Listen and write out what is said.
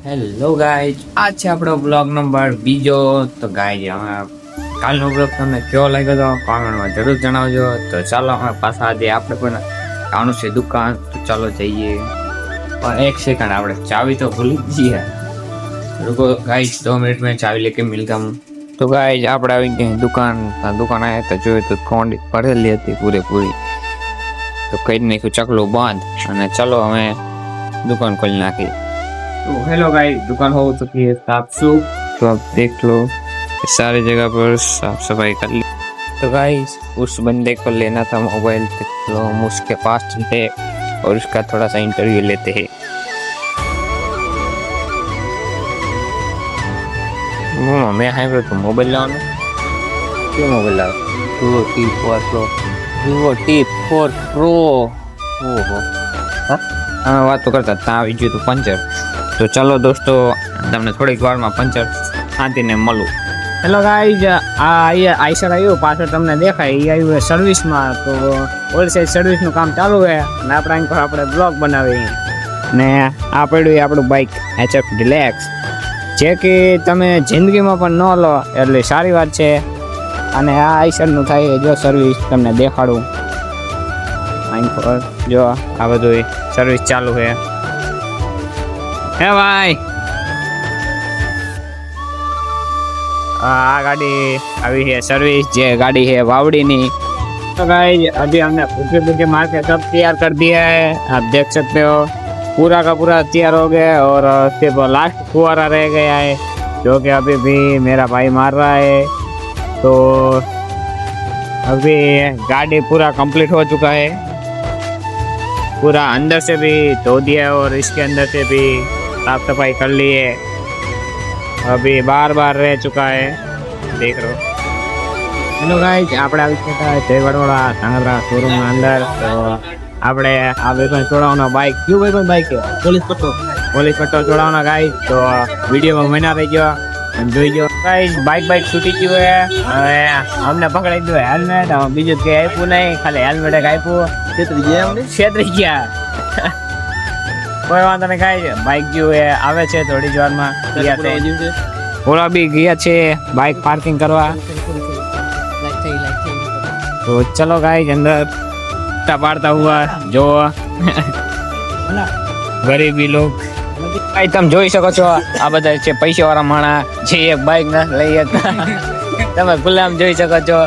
Hello guys, આ છે આપણો બ્લોગ નંબર બીજો. તો ગાઈઝ, અમે કાલનો બ્લોગ તમને કેવો લાગ્યો તો કોમેન્ટમાં જરૂર જણાવજો. તો ચાલો અમે પાછા આજે આપણે પણ આવવાનું છે દુકાન. તો ચાલો જઈએ. પણ એક સેકન્ડ, આપણે ચાવી તો ભૂલી જ જઈએ. रुको गाइस, 2 मिनट में चाबी लेके मिलता हूँ. तो गाइस, આપણે આવી ગઈ દુકાન આવ્યા તો જોયું તો કોંડી ભરેલી હતી પૂરેપૂરી. તો કઈ નાખ્યું ચકલું બંધ અને ચલો અમે दुकान खोल नाखी. तो हेलो गाइस, दुकान हो चुकी है साफ सुफ. तो आप देख लो, सारी जगह पर साफ सफाई कर ली. तो गाइस, उस बंदे को लेना था मोबाइल, तो हम उसके पास चलते और उसका थोड़ा सा इंटरव्यू लेते हैं. मैं हाई तो मोबाइल लाओ. क्यों मोबाइल लाओ? Vivo T4 Pro. Vivo T4 Pro. ओहो, हाँ बात तो करता था. આવી ગયું તો પંચર. તો ચાલો દોસ્તો, તમને થોડીક વારમાં પંચર શાંતિને મળું. હેલો ગાઈઝ, આ આઈસર આવ્યું પાછળ તમને દેખાય એ આવ્યું સર્વિસમાં. તો ઓલ સાઈડ સર્વિસનું કામ ચાલુ છે અને આપણે બ્લોગ બનાવી. ને આ પડ્યું આપણું બાઇક HF ડિલેક્સ, જે કે તમે જિંદગીમાં પણ ન લો એટલે સારી વાત છે. અને આ આઈસરનું થાય જો સર્વિસ તમને દેખાડું. જો આ બધું સર્વિસ ચાલુ છે. હે ભાઈ, આ ગાડી આવી है सर्विस, જે गाड़ी है वावड़ी ની. तो गाइस, अभी हमने भूखे मार के सब तैयार कर दिया है. आप देख सकते हो पूरा का पूरा तैयार हो गया और सिर्फ लास्ट फुवारा रह गया है, जो कि अभी भी मेरा भाई मार रहा है. तो अभी गाड़ी पूरा कंप्लीट हो चुका है. पूरा अंदर से भी धो दिया और इसके अंदर से भी साफ सफाई कर ली है. अभी बार रह चुका है, देख रहे हो. हेलो गाइस, આપણે આવી ગયા જય વડોદરા ધાંગધ્રા શોરૂમના અંદર. તો આપણે આ વેકન છોડાવવાનો બાઇક ક્યુ વેકન બાઇક છે પોલીસ પટ્ટો છોડાવવાનો ગાઈસ. તો વિડીયોમાં મહિના રહી ગયો અને જોઈ ગયો ગાઈસ. બાઇક છૂટી ગયું છે. હવે અમને પકડાઈ દો હેલ્મેટ. બીજું કંઈ આપ્યું નહીં, ખાલી હેલ્મેટ એક આપ્યું. છેતરી ગયા. કોઈ વાંધો નહીં ગાઈસ, બાઇક ગયું એ આવે છે થોડી જ વારમાં. ઓલા બી ગયા છે બાઇક પાર્કિંગ કરવા. तो चलो गाइस, अंदर टपाड़ता हुआ जो गरीबी लोग भाई તમે જોઈ શકો છો. આ બધા છે પૈસા વાળા માણા જે એક બાઇક ના લઈ શકતા. તમે ગુલામ જોઈ શકો છો.